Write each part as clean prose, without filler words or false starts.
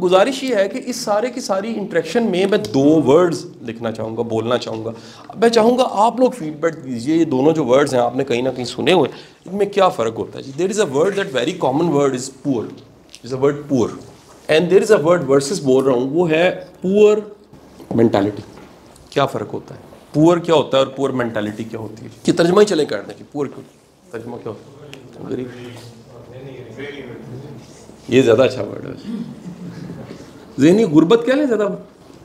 गुजारिश ये है कि इस सारे की सारी इंटरेक्शन में मैं 2 वर्ड्स लिखना चाहूँगा, बोलना चाहूँगा। मैं चाहूँगा आप लोग फीडबैक दीजिए, ये दोनों जो वर्ड्स हैं आपने कहीं ना कहीं सुने हुए, इनमें क्या फ़र्क होता है जी। There is a word that very common word is poor, is a word poor, and there is a word versus बोल रहा हूँ, वो है पुअर मेंटालिटी। क्या फ़र्क होता है, पुअर क्या होता है और पुअर मेंटालिटी क्या होती है? कि तर्जमा ही चले कर दें कि पुअर क्यों, तर्जमा क्या होता है? गरीब, ये ज़्यादा अच्छा वर्ड है। ज़हनी गुर्बत क्या है ज़्यादा,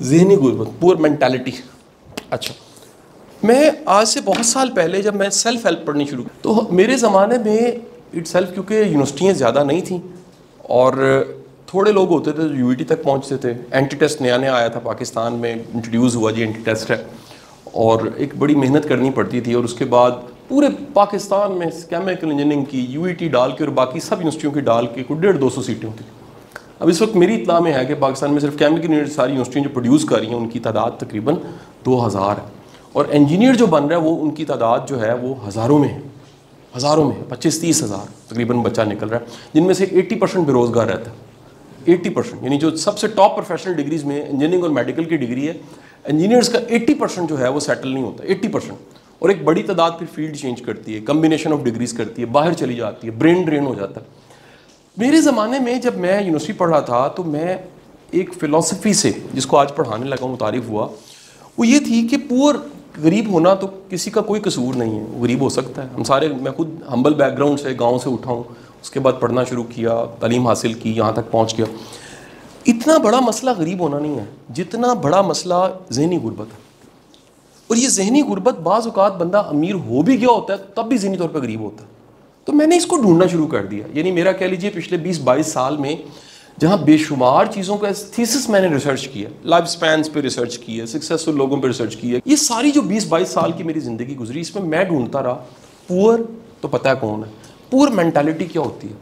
ज़हनी गुर्बत, पुअर मेंटालिटी। अच्छा, मैं आज से बहुत साल पहले जब मैं सेल्फ हेल्प पढ़नी शुरू की, तो मेरे ज़माने में इट सेल्फ, क्योंकि यूनिवर्सिटियाँ ज़्यादा नहीं थी और थोड़े लोग होते थे जो यूईटी तक पहुँचते थे। एंटी टेस्ट नया नया आया था पाकिस्तान में, इंट्रोड्यूस हुआ जी एंटी टेस्ट है, और एक बड़ी मेहनत करनी पड़ती थी। और उसके बाद पूरे पाकिस्तान में केमिकल इंजीनियरिंग की यूईटी डाल के और बाकी सब यूनिवर्सिटियों की डाल के कुछ 150-200 सीटें होती थी। अब इस वक्त मेरी इत्ला में है कि पाकिस्तान में सिर्फ केमिकल इंजीनियर सारी यूनिवर्सिटियाँ जो प्रोड्यूस कर रही हैं उनकी तादाद तकरीबन 2000 है, और इंजीनियर जो बन रहा है वो उनकी तादाद जो है वो हज़ारों में है, हज़ारों में 25-30 हज़ार तकरीबन बच्चा निकल रहा है, जिनमें से 80% बेरोज़गार रहता है। 80%, यानी जो सबसे टॉप प्रोफेशनल डिग्रीज़ में इंजीनियरिंग और मेडिकल की डिग्री है, इंजीनियर्स का 80% जो है वो सेटल नहीं होता, 80%। और एक बड़ी तादाद फिर फील्ड चेंज करती है, कम्बिनेशन ऑफ डिग्रीज़ करती है, बाहर चली जाती है, ब्रेन ड्रेन हो जाता है। मेरे ज़माने में जब मैं यूनिवर्सिटी पढ़ रहा था तो मैं एक फ़िलासफ़ी से, जिसको आज पढ़ाने लगा मुतारिफ़ हुआ, वो ये थी कि पुअर, गरीब होना तो किसी का कोई कसूर नहीं है, वो गरीब हो सकता है। हम सारे, मैं खुद हम्बल बैकग्राउंड से, गांव से उठा हूँ, उसके बाद पढ़ना शुरू किया, तालीम हासिल की, यहाँ तक पहुँच गया। इतना बड़ा मसला गरीब होना नहीं है जितना बड़ा मसला ज़हनी गुर्बत है। और ये ज़हनी गुर्बत बाज़ औक़ात बंदा अमीर हो भी गया होता है तब भी ज़हनी तौर पर गरीब होता है। तो मैंने इसको ढूंढना शुरू कर दिया, यानी मेरा कह लीजिए पिछले 20-22 साल में जहाँ बेशुमार चीज़ों का थीसिस मैंने रिसर्च किया, लाइफ स्पैन्स पे रिसर्च की है, सक्सेसफुल लोगों पे रिसर्च की है, ये सारी जो 20-22 साल की मेरी ज़िंदगी गुजरी, इसमें मैं ढूंढता रहा पुअर तो पता है कौन है, पुअर मेंटालिटी क्या होती है।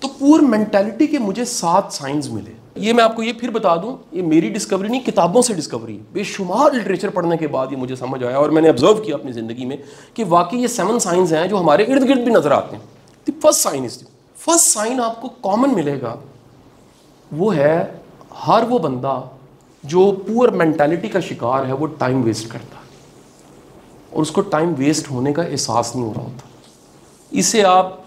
तो पुअर मेंटालिटी के मुझे 7 साइंस मिले। ये मैं आपको ये फिर बता दूं, ये मेरी डिस्कवरी नहीं, किताबों से डिस्कवरी है। बेशुमार लिटरेचर पढ़ने के बाद ये मुझे समझ आया और मैंने ऑब्जर्व किया अपनी ज़िंदगी में कि वाकई ये 7 साइंस हैं जो हमारे इर्द गिर्द भी नज़र आते हैं। The first sign is, first sign आपको कॉमन मिलेगा, वो है हर वो बंदा जो पुअर मेंटालिटी का शिकार है वो टाइम वेस्ट करता है और उसको टाइम वेस्ट होने का एहसास नहीं हो रहा होता। इसे आप,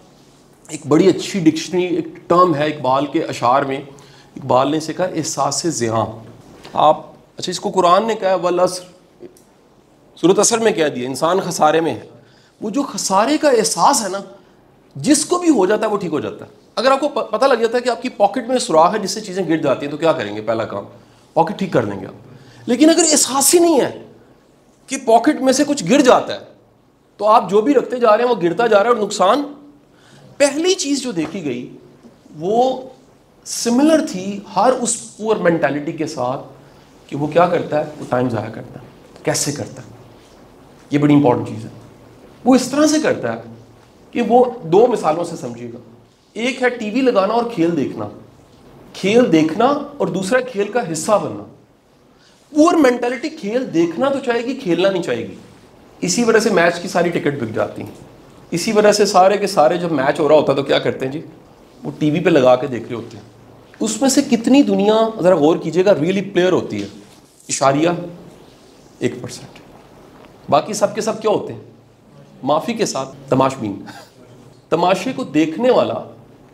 एक बड़ी अच्छी डिक्शनरी, एक टर्म है इकबाल के अशार में, इकबाल ने इसे कहा एहसास से ज़ियां। आप, अच्छा, इसको कुरान ने कहा है वल अस्र, सूरत असर में कह दिया इंसान खसारे में है। वो जो खसारे का एहसास है ना, जिसको भी हो जाता है वो ठीक हो जाता है। अगर आपको पता लग जाता है कि आपकी पॉकेट में सुराख है जिससे चीज़ें गिर जाती हैं, तो क्या करेंगे? पहला काम पॉकेट ठीक कर देंगे आप। लेकिन अगर एहसास ही नहीं है कि पॉकेट में से कुछ गिर जाता है, तो आप जो भी रखते जा रहे हैं वो गिरता जा रहा है और नुकसान। पहली चीज़ जो देखी गई वो सिमिलर थी हर उस पुअर मेंटालिटी के साथ कि वो क्या करता है, वो टाइम ज़ाया करता है। कैसे करता है? ये बड़ी इंपॉर्टेंट चीज़ है। वो इस तरह से करता है कि वो 2 मिसालों से समझिएगा। एक है टीवी लगाना और खेल देखना, खेल देखना, और दूसरा खेल का हिस्सा बनना। पुअर मेंटालिटी खेल देखना तो चाहेगी, खेलना नहीं चाहेगी। इसी वजह से मैच की सारी टिकट बिक जाती हैं। इसी वजह से सारे के सारे जब मैच हो रहा होता है तो क्या करते हैं जी, वो टीवी पे लगा के देख रहे होते हैं। उसमें से कितनी दुनिया, ज़रा गौर कीजिएगा, रियली प्लेयर होती है, इशारिया 1%। बाकी सब के सब क्या होते हैं? माफ़ी के साथ तमाशबीन। तमाशे को देखने वाला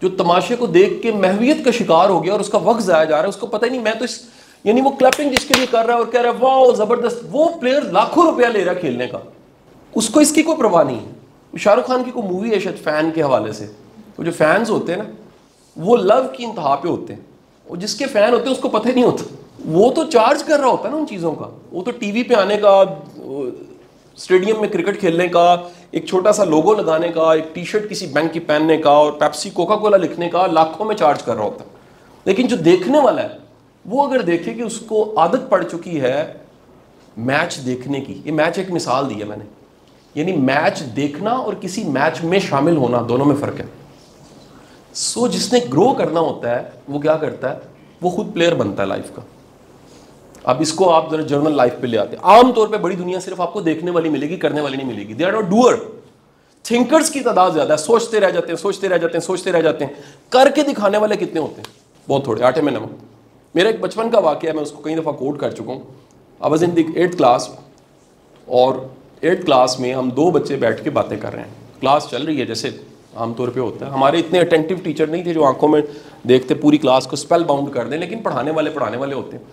जो तमाशे को देख के महवियत का शिकार हो गया और उसका वक्त ज़ाया जा रहा है, उसको पता ही नहीं मैं तो इस, यानी वो क्लैपिंग जिसके लिए कर रहा है और कह रहा है वाह ज़बरदस्त, वो प्लेयर लाखों रुपया ले रहा है खेलने का, उसको इसकी कोई परवाह नहीं है। शाहरुख खान की कोई मूवी है शायद फ़ैन के हवाले से, तो जो फैंस होते हैं ना वो लव की इंतहा पे होते हैं, और जिसके फ़ैन होते हैं उसको पता ही नहीं होता, वो तो चार्ज कर रहा होता है ना उन चीज़ों का। वो तो टीवी पे आने का, स्टेडियम में क्रिकेट खेलने का, एक छोटा सा लोगो लगाने का, एक टी शर्ट किसी बैंक की पहनने का और पेप्सी कोका कोला लिखने का लाखों में चार्ज कर रहा होता है। लेकिन जो देखने वाला है वो अगर देखे कि उसको आदत पड़ चुकी है मैच देखने की, ये मैच एक मिसाल दी है मैंने, यानी मैच देखना और किसी मैच में शामिल होना, दोनों में फ़र्क है। सो जिसने ग्रो करना होता है वो क्या करता है, वो खुद प्लेयर बनता है लाइफ का। अब इसको आप जरा जर्नल लाइफ पे ले आते हैं। आमतौर पे बड़ी दुनिया सिर्फ आपको देखने वाली मिलेगी, करने वाली नहीं मिलेगी। They are not doer. Thinkers की तादाद ज्यादा है, सोचते रह जाते हैं, सोचते रह जाते हैं, सोचते रह जाते हैं। करके दिखाने वाले कितने होते हैं? बहुत थोड़े, आटे में नमक। मेरा एक बचपन का वाक़या है, मैं उसको कई दफ़ा कोट कर चुका हूँ। I was in the 8th class, और 8th क्लास में हम 2 बच्चे बैठ के बातें कर रहे हैं। क्लास चल रही है जैसे आमतौर पे होता है। हमारे इतने अटेंटिव टीचर नहीं थे जो आंखों में देखते पूरी क्लास को स्पेल बाउंड कर दें, लेकिन पढ़ाने वाले होते हैं।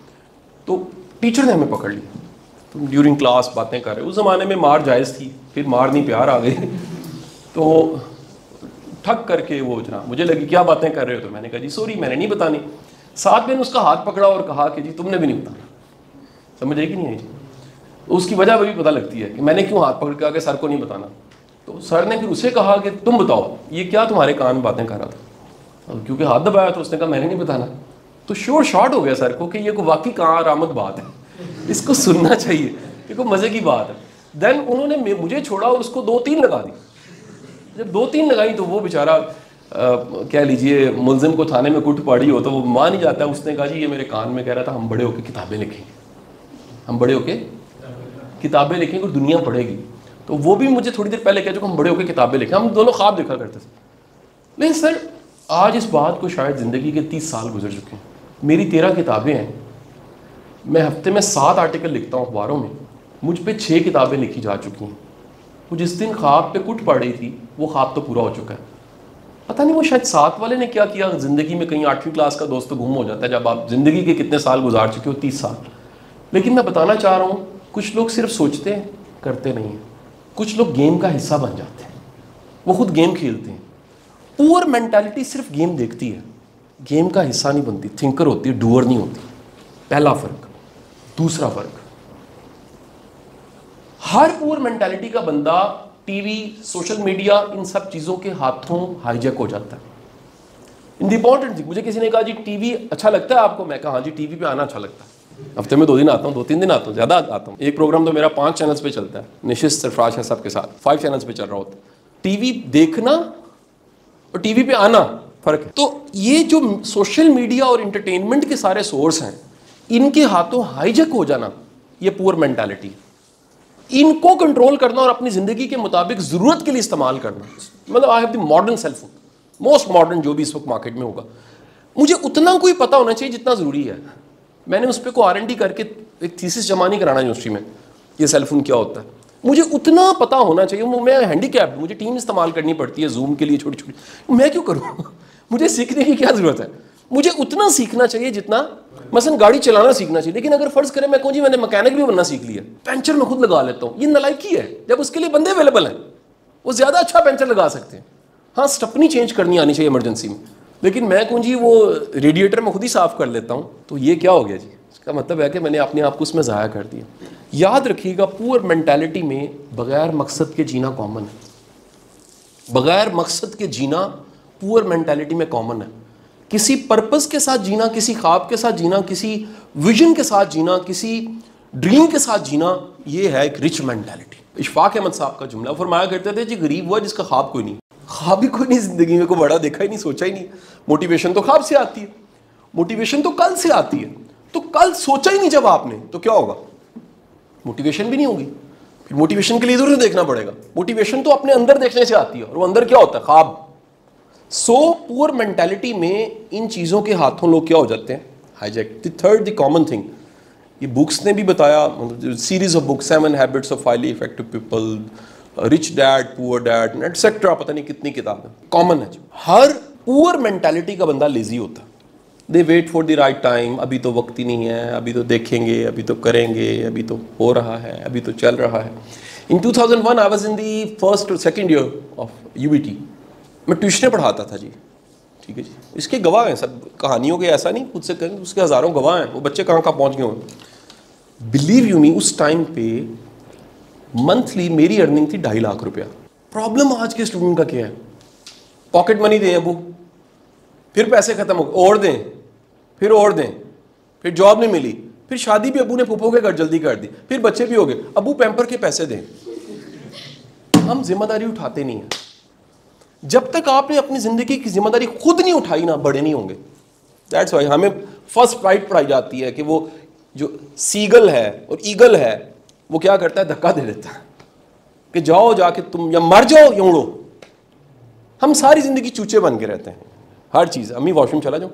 तो टीचर ने हमें पकड़ लिया, तो ड्यूरिंग क्लास बातें कर रहे। उस ज़माने में मार जायज़ थी, फिर मार नहीं प्यार आ गई। तो ठक करके वो जनाब मुझे लगी क्या बातें कर रहे हो, तो मैंने कहा जी सॉरी मैंने नहीं बतानी। साथ में उसका हाथ पकड़ा और कहा कि जी तुमने भी नहीं बताना। समझ आई कि नहीं आई जी? उसकी वजह भी पता लगती है कि मैंने क्यों हाथ पकड़ के आगे सर को नहीं बताना। तो सर ने फिर उसे कहा कि तुम बताओ ये क्या तुम्हारे कान में बातें कर रहा था, और क्योंकि हाथ दबाया तो उसने कहा मैंने नहीं बताना। तो श्योर शॉर्ट हो गया सर को कि ये को वाकई कहाँ आरामद बात है, इसको सुनना चाहिए, ये को मज़े की बात है। देन उन्होंने मुझे छोड़ा और उसको 2-3 लगा दी। जब 2-3 लगाई तो वो बेचारा कह लीजिए मुलजिम को थाने में कुट पड़ी हो तो वो मान ही जाता है। उसने कहा जी ये मेरे कान में कह रहा था हम बड़े होकर किताबें लिखेंगे, हम बड़े होकर किताबें लिखेंगे और दुनिया पढ़ेगी। तो वो भी मुझे थोड़ी देर पहले कह चुका हम बड़े होकर किताबें लिखें। हम दोनों ख्वाब देखा करते थे। लेकिन सर आज इस बात को शायद ज़िंदगी के 30 साल गुजर चुके हैं। मेरी 13 किताबें हैं, मैं हफ्ते में 7 आर्टिकल लिखता हूँ अखबारों में, मुझ पे 6 किताबें लिखी जा चुकी हैं। वो जिस दिन ख्वाब पे कुट पड़ रही थी वो ख्वाब तो पूरा हो चुका है। पता नहीं वो शायद 7 वाले ने क्या किया ज़िंदगी में। कहीं 8वीं क्लास का दोस्त तो गुम हो जाता है जब आप ज़िंदगी के कितने साल गुजार चुके हो, 30 साल। लेकिन मैं बताना चाह रहा हूँ कुछ लोग सिर्फ सोचते हैं करते नहीं हैं। कुछ लोग गेम का हिस्सा बन जाते हैं, वो खुद गेम खेलते हैं। पुअर मेंटालिटी सिर्फ गेम देखती है, गेम का हिस्सा नहीं बनती, थिंकर होती है, डूअर नहीं होती। पहला फ़र्क। दूसरा फ़र्क, हर पुअर मेंटालिटी का बंदा टीवी, सोशल मीडिया, इन सब चीज़ों के हाथों हाईजैक हो जाता है। इन द इम्पॉर्टेंट थिंग, मुझे किसी ने कहा जी टीवी अच्छा लगता है आपको, मैं कहा हाँ जी टीवी पे आना अच्छा लगता है। हफ्ते में 2 दिन आता हूँ, 2-3 दिन आता हूँ, ज़्यादा आता हूँ। एक प्रोग्राम तो मेरा 5 चैनल्स पे चलता है, निशित सरफराज है सबके साथ, 5 चैनल्स पे चल रहा होता है। टीवी देखना और टीवी पे आना फ़र्क है। तो ये जो सोशल मीडिया और इंटरटेनमेंट के सारे सोर्स हैं, इनके हाथों हाईजैक हो जाना, ये पुअर मेंटालिटी है। इनको कंट्रोल करना और अपनी ज़िंदगी के मुताबिक ज़रूरत के लिए इस्तेमाल करना, मतलब I have the modern self, most modern जो भी इस वक्त मार्केट में होगा। मुझे उतना कोई पता होना चाहिए जितना ज़रूरी है। मैंने उस पर को R&D करके एक थीसिस जमा नहीं कराना यूनिवर्सिटी में, ये सेलफोन क्या होता है। मुझे उतना पता होना चाहिए। मैं हैंडीकैप्ड, मुझे टीम इस्तेमाल करनी पड़ती है जूम के लिए छोटी छोटी, मैं क्यों करूँ? मुझे सीखने की क्या ज़रूरत है? मुझे उतना सीखना चाहिए जितना, मसलन गाड़ी चलाना सीखना चाहिए। लेकिन अगर फ़र्ज़ करें मैं कहूँ जी मैंने मैकेनिक भी बनना सीख लिया, पंचर मैं खुद लगा लेता हूँ, ये नालायकी है। जब उसके लिए बंदे अवेलेबल हैं, वो ज़्यादा अच्छा पंचर लगा सकते हैं। हाँ, स्टपनी चेंज करनी आनी चाहिए इमरजेंसी में, लेकिन मैं कहूँ जी वो रेडिएटर मैं खुद ही साफ़ कर लेता हूँ, तो ये क्या हो गया जी? इसका मतलब है कि मैंने अपने आप को उसमें ज़ाया कर दिया। याद रखिएगा, पुअर मेंटालिटी में बग़ैर मकसद के जीना कॉमन है। बग़ैर मकसद के जीना पुअर मेंटालिटी में कॉमन है। किसी पर्पस के साथ जीना, किसी ख्वाब के साथ जीना, किसी विजन के साथ जीना, किसी ड्रीम के साथ जीना, ये है एक रिच मेंटालिटी। इशफाक अहमद साहब का जुमला, फरमाया करते थे जी गरीब हुआ जिसका ख्वाब कोई नहीं। ख्वाब ही कोई नहीं ज़िंदगी में, को बड़ा देखा ही नहीं, सोचा ही नहीं। मोटिवेशन तो ख्वाब से आती है, मोटिवेशन तो कल से आती है। तो कल सोचा ही नहीं जब आपने, तो क्या होगा? मोटिवेशन भी नहीं होगी। फिर मोटिवेशन के लिए इधर देखना पड़ेगा। मोटिवेशन तो अपने अंदर देखने से आती है, और वो अंदर क्या होता है? ख्वाब। सो पुअर मेंटालिटी में इन चीज़ों के हाथों लोग क्या हो जाते हैं? Hijack. The third, the common thing, ये बुक्स ने भी बताया, series of books, 7 habits of highly effective people, rich dad poor dad etcetera, पता नहीं कितनी किताबें कॉमन है। हर पुअर मेंटालिटी का बंदा लेजी होता है। They wait for the right time, अभी तो वक्त ही नहीं है, अभी तो देखेंगे, अभी तो करेंगे, अभी तो हो रहा है, अभी तो चल रहा है। इन 2001 I was in the first और सेकेंड ईयर ऑफ UBT। मैं ट्यूशनें पढ़ाता था जी, ठीक है जी। इसके गवाह हैं सब, कहानियों के, ऐसा नहीं खुद से करेंगे, उसके हज़ारों गवाह हैं। वो बच्चे कहाँ कहाँ पहुँच गए होंगे। बिलीव यू मी, उस टाइम पे मंथली मेरी अर्निंग थी 2.5 लाख रुपया। प्रॉब्लम आज के स्टूडेंट का क्या है? पॉकेट मनी दें अबू, फिर पैसे ख़त्म हो गए, और दें, फिर और दें, फिर जॉब नहीं मिली, फिर शादी भी अबू ने फूफो के घर जल्दी कर दी, फिर बच्चे भी हो गए, अबू पैम्पर के पैसे दें। हम जिम्मेदारी उठाते नहीं हैं। जब तक आपने अपनी ज़िंदगी की जिम्मेदारी खुद नहीं उठाई ना, बड़े नहीं होंगे। दैट्स वाई हमें फर्स्ट राइट पढ़ाई जाती है कि वो जो सीगल है और ईगल है वो क्या करता है? धक्का दे देता है कि जाओ जाके तुम या मर जाओ या उड़ो। हम सारी ज़िंदगी चूचे बन के रहते हैं। हर चीज़, अम्मी वॉशरूम चला जाओ,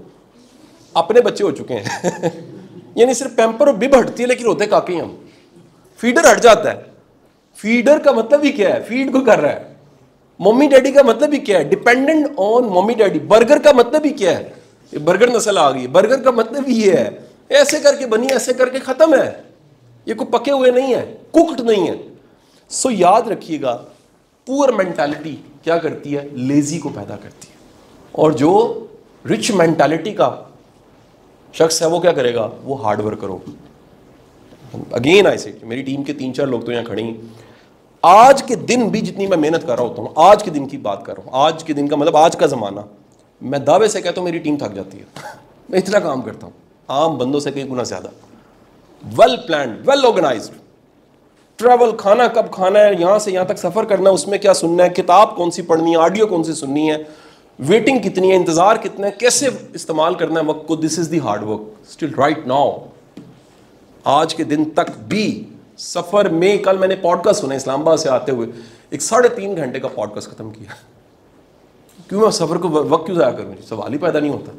अपने बच्चे हो चुके हैं यानी सिर्फ पैम्पर और बिब हटती है लेकिन होते काके ही हम। फीडर हट जाता है, फीडर का मतलब ही क्या है, फीड को कर रहा है। मम्मी डैडी का मतलब ही क्या है, dependent on mummy daddy. Burger का मतलब ही क्या है, ये बर्गर नस्ल आ गई, बर्गर का मतलब ही ये है, ऐसे करके बनी, ऐसे करके खत्म है, ये कोई पके हुए नहीं है, कुक्ड नहीं है। सो याद रखिएगा, पुअर मेंटालिटी क्या करती है, लेजी को पैदा करती है। और जो रिच मेंटालिटी का शख्स है वो क्या करेगा, वो हार्ड वर्क करो। अगेन आई से, मेरी टीम के 3-4 लोग तो यहाँ खड़े हैं, आज के दिन भी जितनी मैं मेहनत कर रहा होता हूँ, आज के दिन की बात कर रहा हूँ, आज के दिन का मतलब आज का ज़माना, मैं दावे से कहता हूँ मेरी टीम थक जाती है मैं इतना काम करता हूँ, आम बंदों से कई गुना ज़्यादा। Well planned, well organised, travel, खाना कब खाना है, यहाँ से यहाँ तक सफ़र करना है, उसमें क्या सुनना है, किताब कौन सी पढ़नी है, ऑडियो कौन सी सुननी है, वेटिंग कितनी है, इंतज़ार कितना है, कैसे इस्तेमाल करना है वक्त को। This is the hard work still right now. आज के दिन तक भी सफ़र में, कल मैंने पॉडकास्ट सुना इस्लामाबाद से आते हुए, एक 3.5 घंटे का पॉडकास्ट ख़त्म किया। क्यों मैं सफ़र को वक्त क्यों ज़ाया करूँ, सवाल ही पैदा नहीं होता।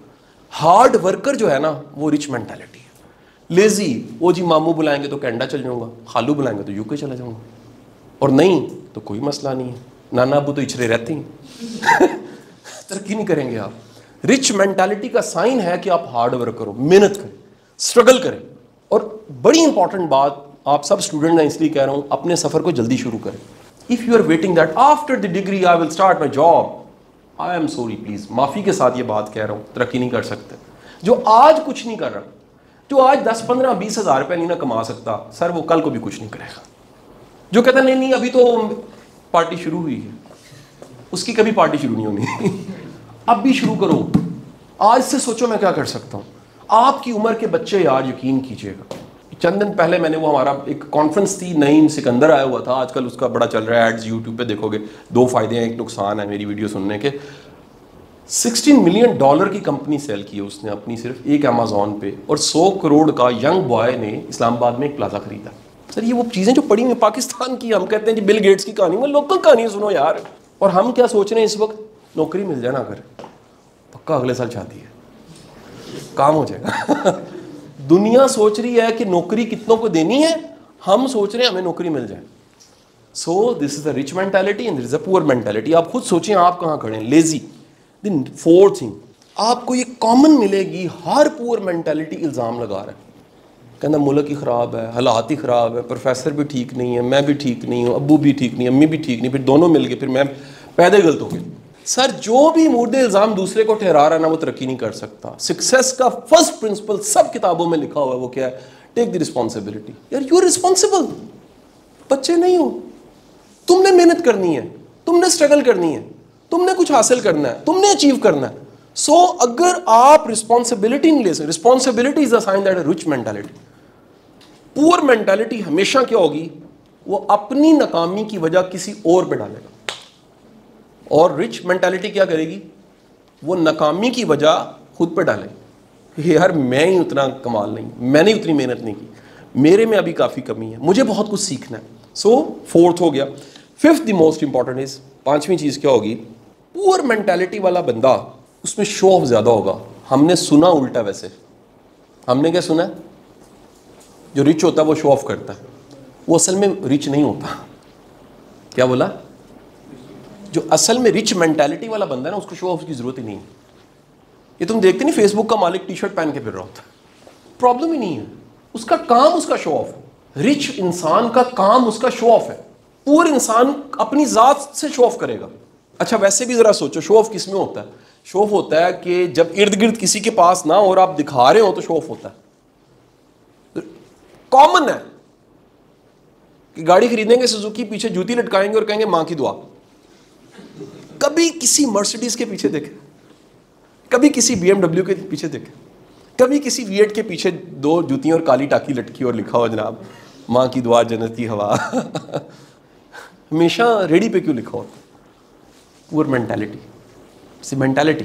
हार्ड वर्कर जो है ना वो रिच मेंटालिटी है। लेजी, वो जी मामू बुलाएंगे तो कनाडा चल जाऊँगा, खालू बुलाएंगे तो यूके चला जाऊँगा, और नहीं तो कोई मसला नहीं है, नाना अबू तो इचरे रहते हैं तरक्की नहीं करेंगे आप। रिच मेंटालिटी का साइन है कि आप हार्ड वर्क करो, मेहनत करें, स्ट्रगल करें। और बड़ी इंपॉर्टेंट बात, आप सब स्टूडेंट मैं इसलिए कह रहा हूँ, अपने सफ़र को जल्दी शुरू करें। If you are waiting that after the degree I will start my job, I am sorry, please माफ़ी के साथ ये बात कह रहा हूँ, तरक्की नहीं कर सकते। जो आज कुछ नहीं कर रहा, जो आज 10, 15, 20 हज़ार रुपये नहीं ना कमा सकता, सर वो कल को भी कुछ नहीं करेगा। जो कहता नहीं नहीं अभी तो पार्टी शुरू हुई है, उसकी कभी पार्टी शुरू नहीं होनी अब भी शुरू करो, आज से सोचो मैं क्या कर सकता हूँ। आपकी उम्र के बच्चे यार, यकीन कीजिएगा, चंद दिन पहले मैंने वो हमारा एक कॉन्फ्रेंस थी, नईम सिकंदर आया हुआ था, आजकल उसका बड़ा चल रहा है, एड्स यूट्यूब पे देखोगे, 2 फ़ायदे हैं, एक नुकसान है मेरी वीडियो सुनने के। $16 मिलियन की कंपनी सेल की है उसने अपनी, सिर्फ एक अमेजोन पे, और 100 करोड़ का यंग बॉय ने इस्लामाबाद में एक प्लाजा खरीदा। सर ये वो चीज़ें जो पड़ी हुई पाकिस्तान की, हम कहते हैं जी बिल गेट्स की कहानी, वो लोकल कहानी सुनो यार। और हम क्या सोच रहे हैं इस वक्त, नौकरी मिल जाए ना, अगर पक्का अगले साल शादी है, काम हो जाएगा दुनिया सोच रही है कि नौकरी कितनों को देनी है, हम सोच रहे हैं हमें नौकरी मिल जाए। So this is the rich mentality and this is the poor mentality. आप खुद सोचें आप कहाँ खड़े हैं, लेजी। दिन फोर्थ थिंग आपको ये कॉमन मिलेगी, हर पुअर मेंटालिटी इल्ज़ाम लगा रहा है, कहना मुल्क ही ख़राब है, हालात ही ख़राब है, प्रोफेसर भी ठीक नहीं है, मैं भी ठीक नहीं हूँ, अब्बू भी ठीक नहीं, अम्मी भी ठीक नहीं, फिर दोनों मिल गए, फिर मैं पैदा गलत हो गए। सर जो भी मुर्दे इल्ज़ाम दूसरे को ठहरा रहा है ना, वो तरक्की नहीं कर सकता। सक्सेस का फर्स्ट प्रिंसिपल सब किताबों में लिखा हुआ है, वो क्या है, टेक द रिस्पॉन्सिबिलिटी। यार यू आर रिस्पॉन्सिबल, बच्चे नहीं हो, तुमने मेहनत करनी है, तुमने स्ट्रगल करनी है, तुमने कुछ हासिल करना है, तुमने अचीव करना है। सो अगर आप रिस्पॉन्सिबिलिटी नहीं ले सकते, responsibility is the sign that a rich mentality. Poor mentality हमेशा क्या होगी, वो अपनी नाकामी की वजह किसी और पे डालेगा, और रिच मेंटालिटी क्या करेगी, वो नाकामी की वजह खुद पे डालेगी। यार मैं ही उतना कमाल नहीं, मैंने उतनी मेहनत नहीं की, मेरे में अभी काफ़ी कमी है, मुझे बहुत कुछ सीखना है। सो फोर्थ हो गया। Fifth the most important is, पांचवी चीज़ क्या होगी, पुअर मेंटालिटी वाला बंदा उसमें शो ऑफ ज़्यादा होगा। हमने सुना उल्टा, वैसे हमने क्या सुना, जो रिच होता है वो शो ऑफ करता है, वो असल में रिच नहीं होता। क्या बोला, जो असल में रिच मेंटालिटी वाला बंदा है ना, उसको शो ऑफ की जरूरत ही नहीं है। ये तुम देखते नहीं, फेसबुक का मालिक टी शर्ट पहन के फिर रहा होता है, प्रॉब्लम ही नहीं है, उसका काम उसका शो ऑफ है। रिच इंसान का काम उसका शो ऑफ है, पुअर इंसान अपनी जात से शो ऑफ करेगा। अच्छा वैसे भी जरा सोचो, शो ऑफ किस में होता है, शो ऑफ होता है कि जब इर्द गिर्द किसी के पास ना और आप दिखा रहे हो तो शो ऑफ होता है। कॉमन है कि गाड़ी खरीदेंगे सुजुकी, पीछे जूती लटकाएंगे और कहेंगे मां की दुआ। कभी किसी मर्सिडीज के पीछे देखे, कभी किसी BMW के पीछे देखे, कभी किसी V8 के पीछे 2 जूतियां और काली टाकी लटकी और लिखा हो जनाब मां की दुआ जन्नती हवा हमेशा रेडी पे क्यों लिखा होता? Poor mentality, see mentality.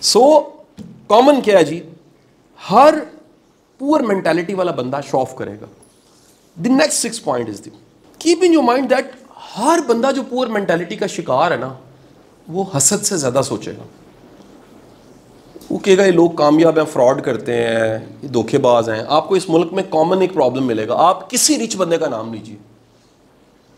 So common क्या है जी, हर पुअर मेंटालिटी वाला बंदा शो ऑफ करेगा। The next 6 point is the keep in your mind that हर बंदा जो पुअर मेंटालिटी का शिकार है ना, वो हसद से ज्यादा सोचेगा, वो कहेगा ये लोग कामयाब हैं, फ्रॉड करते हैं, ये धोखेबाज हैं। आपको इस मुल्क में कॉमन एक प्रॉब्लम मिलेगा, आप किसी रिच बंदे का नाम लीजिए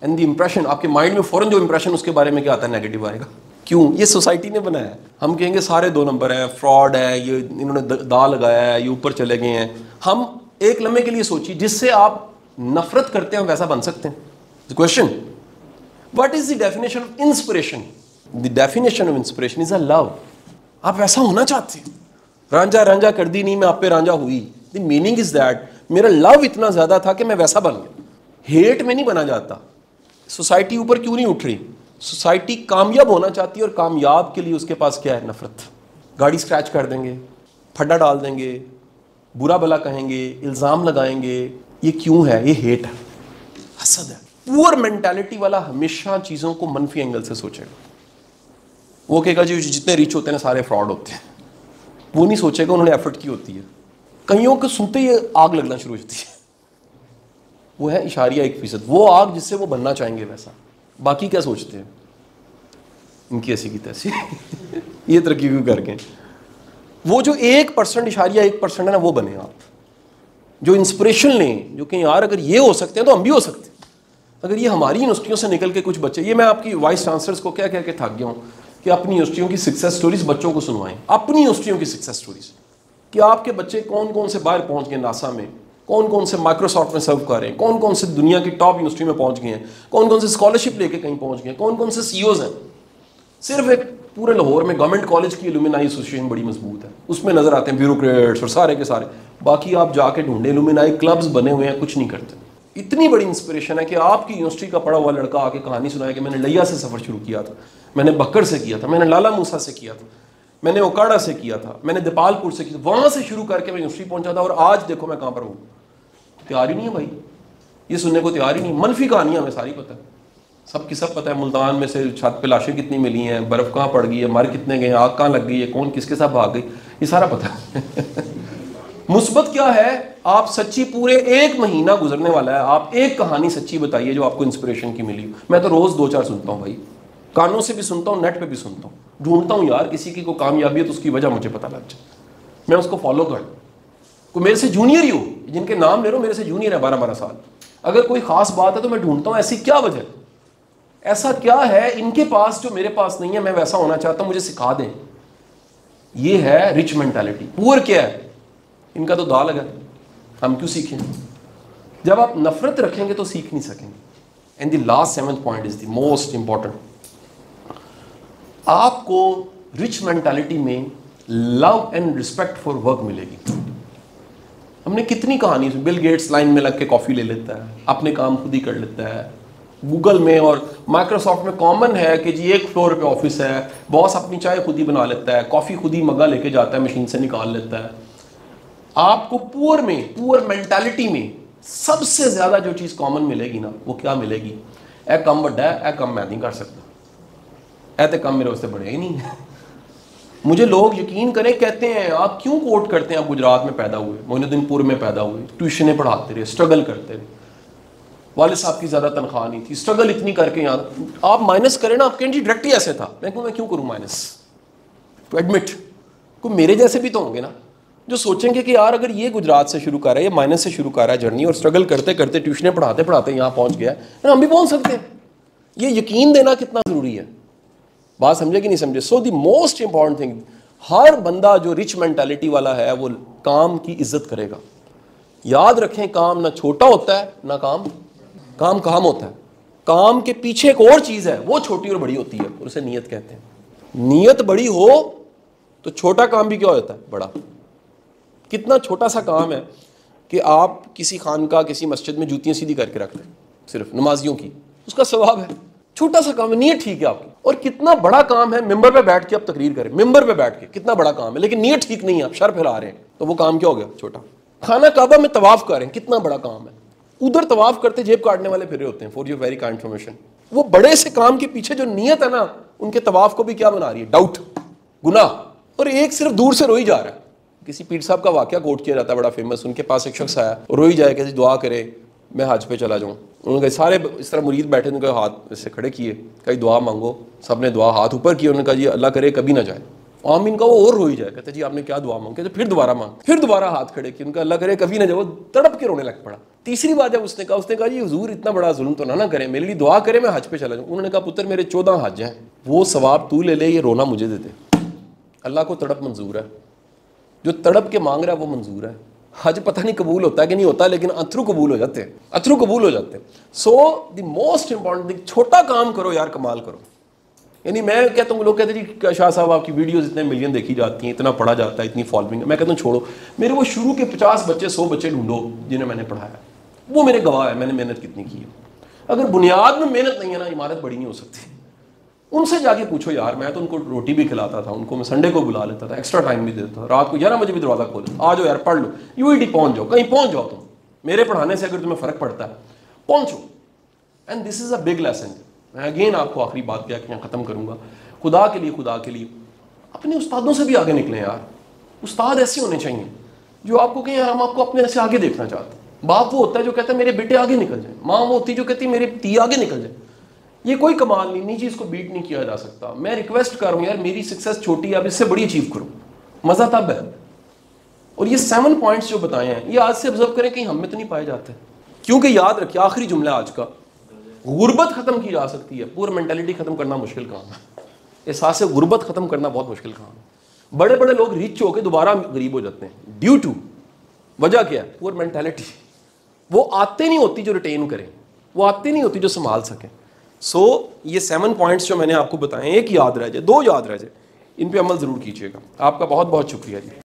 एंड द इंप्रेशन, आपके माइंड में फ़ौरन जो इंप्रेशन उसके बारे में क्या आता है, नेगेटिव आएगा। क्यों? ये सोसाइटी ने बनाया है। हम कहेंगे सारे 2 नंबर हैं, फ्रॉड है, ये इन्होंने दा लगाया है, ये ऊपर चले गए हैं। हम एक लम्हे के लिए सोचिए जिससे आप नफरत करते हैं वैसा बन सकते हैं। The question, what is the definition of inspiration? The definition of inspiration is a love. आप वैसा होना चाहते हैं। रांझा रांझा कर दी नहीं, मैं आप पे रांझा हुई। द मीनिंग इज दैट मेरा लव इतना ज्यादा था कि मैं वैसा बन गया। हेट में नहीं बना जाता। सोसाइटी ऊपर क्यों नहीं उठ रही? सोसाइटी कामयाब होना चाहती है और कामयाब के लिए उसके पास क्या है? नफरत। गाड़ी स्क्रैच कर देंगे, फड्डा डाल देंगे, बुरा भला कहेंगे, इल्ज़ाम लगाएंगे। ये क्यों है? ये हेट है, हसद है। पुअर मेंटालिटी वाला हमेशा चीज़ों को मनफी एंगल से सोचेगा। वो कहेगा जी जितने रिच होते हैं ना सारे फ्रॉड होते हैं। वो नहीं सोचेगा उन्होंने एफर्ट की होती है। कईयों को सुनते ही आग लगना शुरू हो जाती है। वो है इशारिया 1%, वो आग जिससे वो बनना चाहेंगे वैसा। बाकी क्या सोचते हैं? इनकी ऐसी की तैसी ये तरक्की क्यों करके। वो जो 1% इशारिया 1% है ना, वो बने आप। जो इंस्पिरेशन लें, जो कि यार अगर ये हो सकते हैं तो हम भी हो सकते हैं। अगर ये हमारी यूनिवर्सिटियों से निकल के कुछ बच्चे, ये मैं आपकी वाइस चांसलर्स को क्या कह के थक गया हूँ कि अपनी यूनिवर्सिटियों की सक्सेस स्टोरीज बच्चों को सुनवाएं। अपनी यूनिवर्सिटियों की सक्सेस स्टोरीज कि आपके बच्चे कौन कौन से बाहर पहुँच गए, नासा में, कौन कौन से माइक्रोसॉफ्ट में सर्व कर रहे हैं, कौन कौन से दुनिया की टॉप यूनिवर्सिटी में पहुँच गए हैं, कौन कौन से स्कॉलरशिप लेके कहीं पहुँच गए हैं, कौन कौन से CEOs हैं। सिर्फ एक पूरे लाहौर में गवर्नमेंट कॉलेज की एलुमिनाई एसोसिएशन बड़ी मजबूत है, उसमें नजर आते हैं ब्यूरोक्रेट्स और सारे के सारे। बाकी आप जाके ढूंढे, एलुमिनाई क्लब्स बने हुए हैं, कुछ नहीं करते। इतनी बड़ी इंस्पिरेशन है कि आपकी यूनिवर्सिटी का पढ़ा हुआ लड़का आके कहानी सुनाया कि मैंने लिया से सफ़र शुरू किया था, मैंने बक्कर से किया था, मैंने लाला मूसा से किया था, मैंने ओकाड़ा से किया था, मैंने दीपालपुर से किया, वहाँ से शुरू करके मैं यूनिवर्सिटी पहुँचा था और आज देखो मैं कहाँ पर हूँ। तैयार ही नहीं है भाई, ये सुनने को तैयार ही नहीं। मनफी कहानियाँ हमें सारी पता है, सबकी सब पता है। मुल्तान में से छत पे लाशें कितनी मिली हैं, बर्फ़ कहाँ पड़ गई है, मर कितने गए, आग कहाँ लग गई है, कौन किसके साथ भाग गई, ये सारा पता है। मुस्बत क्या है? आप सच्ची, पूरे 1 महीना गुजरने वाला है, आप एक कहानी सच्ची बताइए जो आपको इंस्पिरेशन की मिली। मैं तो रोज़ 2-4 सुनता हूँ भाई, कानों से भी सुनता हूँ, नेट पे भी सुनता हूँ। ढूंढता हूँ यार किसी की को कामयाबी है तो उसकी वजह मुझे पता लग जाए, मैं उसको फॉलो कर। कोई मेरे से जूनियर ही हो, जिनके नाम ले रहा हूँ मेरे से जूनियर है 12-12 साल, अगर कोई खास बात है तो मैं ढूंढता हूँ ऐसी क्या वजह, ऐसा क्या है इनके पास जो मेरे पास नहीं है, मैं वैसा होना चाहता हूँ, मुझे सिखा दें। ये है रिच मेंटालिटी। पुअर क्या है? इनका तो दाल लगा, हम क्यों सीखें? जब आप नफरत रखेंगे तो सीख नहीं सकेंगे। And the last 7th point is the most important. आपको रिच मेंटालिटी में love and respect for work मिलेगी। हमने कितनी कहानी, बिल गेट्स लाइन में लग के कॉफी ले लेता है, अपने काम खुद ही कर लेता है। गूगल में और माइक्रोसॉफ्ट में कॉमन है कि जी 1 फ्लोर पे ऑफिस है, बॉस अपनी चाय खुद ही बना लेता है, कॉफी खुद ही मग्गा लेके जाता है, मशीन से निकाल लेता है। आपको पुअर में, पुअर मेंटालिटी में सबसे ज्यादा जो चीज कॉमन मिलेगी ना, वो क्या मिलेगी? ए कम बड़ा है, ए कम मैं नहीं कर सकता, ए तो कम मेरे वास्ते बड़े ही नहीं। मुझे लोग यकीन करें कहते हैं आप क्यों कोट करते हैं, आप गुजरात में पैदा हुए, मोइनुद्दीनपुर में पैदा हुए, ट्यूशनें पढ़ाते रहे, स्ट्रगल करते रहे, वाले साहब की ज़्यादा तनख्वाह नहीं थी, स्ट्रगल इतनी करके यहाँ आप माइनस करें ना, आप कहें जी डायरेक्ट ही ऐसे था। मैं क्यों करूँ माइनस? टू एडमिट कोई मेरे जैसे भी तो होंगे ना जो सोचेंगे कि यार अगर ये गुजरात से शुरू कर रहा है, ये माइनस से शुरू कर रहा है जर्नी, और स्ट्रगल करते करते ट्यूशनें पढ़ाते पढ़ाते यहाँ पहुँच गया है, हम भी पहुँच सकते हैं। ये यकीन देना कितना ज़रूरी है, बात समझे कि नहीं समझे? So the most important thing, हर बंदा जो रिच मेंटालिटी वाला है वो काम की इज्जत करेगा। याद रखें, काम ना छोटा होता है ना काम काम होता है। काम के पीछे एक और चीज़ है, वो छोटी और बड़ी होती है, और उसे नीयत कहते हैं। नीयत बड़ी हो तो छोटा काम भी क्या होता है? बड़ा। कितना छोटा सा काम है कि आप किसी खानका, किसी मस्जिद में जूतियाँ सीधी करके रख दें, सिर्फ नमाजियों की, उसका सवाब है। छोटा सा काम है, नीयत ठीक है आपकी। और कितना बड़ा काम है, मिंबर पे बैठ के आप तकरीर करें, मिंबर पे बैठ के, कितना बड़ा काम है, लेकिन नीयत ठीक नहीं है, आप शर फैला रहे हैं, तो वो काम क्या हो गया? छोटा। खाना काबा में तवाफ करें, कितना बड़ा काम है, उधर तवाफ करते जेब काटने वाले फिर होते हैं। For your very kind information, वो बड़े से काम के पीछे जो नीयत है ना, उनके तवाफ को भी क्या बना रही है? डाउट, गुनाह। और एक सिर्फ दूर से रोई जा रहा है। किसी पीर साहब का वाकया कोट किया जाता है बड़ा फेमस, उनके पास एक शख्स आया और रोई जाए कि दुआ करे मैं हज पे चला जाऊँ। उन्होंने कहा, सारे इस तरह मुरीद बैठे, उनके हाथ ऐसे खड़े किए, कहीं दुआ मांगो, सब ने दुआ हाथ ऊपर किए, उन्होंने कहा जी अल्लाह करे कभी ना जाए। आमीन का वो और रो ही जाए, कहते जी आपने क्या दुआ मांगी, कहते फिर दोबारा मांग, फिर दोबारा हाथ खड़े किए, उनका अल्लाह करे कभी ना जाओ, तड़प के रोने लग पड़ा। तीसरी बार जब उसने कहा जी हुजूर इतना बड़ा जुल्म तो ना करें, मेरे लिए दुआ करें मैं हज पे चला जाऊँ। उन्होंने कहा पुत्र मेरे 14 हज हैं, वो सवाब तू ले ले, ये रोना मुझे दे दे। अल्लाह को तड़प मंजूर है, जो तड़प के मांग रहा है वो मंजूर है। हज पता नहीं कबूल होता है कि नहीं होता, लेकिन अथरू कबूल हो जाते हैं, अथरू कबूल हो जाते हैं। सो द मोस्ट इंपॉर्टेंट थिंग, छोटा काम करो यार, कमाल करो। यानी मैं कहता हूँ, लोग कहते हैं जी शाह साहब आपकी वीडियोस इतने मिलियन देखी जाती हैं, इतना पढ़ा जाता है, इतनी फॉलोइंग है। मैं कहता हूँ छोड़ो, मेरे वो शुरू के 50 बच्चे 100 बच्चे ढूंढो जिन्हें मैंने पढ़ाया, वो मेरे गवाह है मैंने मेहनत कितनी की है। अगर बुनियाद में मेहनत नहीं है ना, इमारत बड़ी नहीं हो सकती। उनसे जाके पूछो यार, मैं तो उनको रोटी भी खिलाता था, उनको मैं संडे को बुला लेता था, एक्स्ट्रा टाइम भी देता था, रात को 11 बजे भी दरवाज़ा खोल, आ जाओ यार पढ़ लो, यूईटी पहुँच जाओ, कहीं पहुँच जाओ, तुम मेरे पढ़ाने से अगर तुम्हें फ़र्क पड़ता है पहुँचो। And this is a big lesson. मैं अगेन आपको आखिरी बात क्या कि ख़त्म करूँगा, खुदा के लिए अपने उस्तादों से भी आगे निकलें यार। उस्ताद ऐसे होने चाहिए जो आपको कहें यार हम आपको अपने से आगे देखना चाहते हैं। बाप वो होता है जो कहता है मेरे बेटे आगे निकल जाए, माँ वो होती है जो कहती है मेरे ती आगे निकल जाए। ये कोई कमाल नहीं चीज़ को बीट नहीं किया जा सकता। मैं रिक्वेस्ट कर रहा हूँ यार, मेरी सक्सेस छोटी है, अब इससे बड़ी अचीव करो, मज़ा तब है। और ये 7 पॉइंट्स जो बताए हैं, ये आज से ऑब्जर्व करें कहीं हम में तो नहीं पाए जाते। क्योंकि याद रखिए, आखिरी जुमला आज का, गुर्बत ख़त्म की जा सकती है, पूरा मेंटालिटी ख़त्म करना मुश्किल काम है। एहसास से गुर्बत ख़त्म करना बहुत मुश्किल काम है। बड़े बड़े लोग रिच होकर दोबारा गरीब हो जाते हैं, ड्यू टू वजह क्या है? पूर मेंटालिटी। वो आते नहीं होती जो रिटेन करें, वो आते नहीं होती जो संभाल सकें। सो ये 7 पॉइंट्स जो मैंने आपको बताए, एक याद रह जाए, 2 याद रह जाए, इन पे अमल ज़रूर कीजिएगा। आपका बहुत बहुत शुक्रिया जी।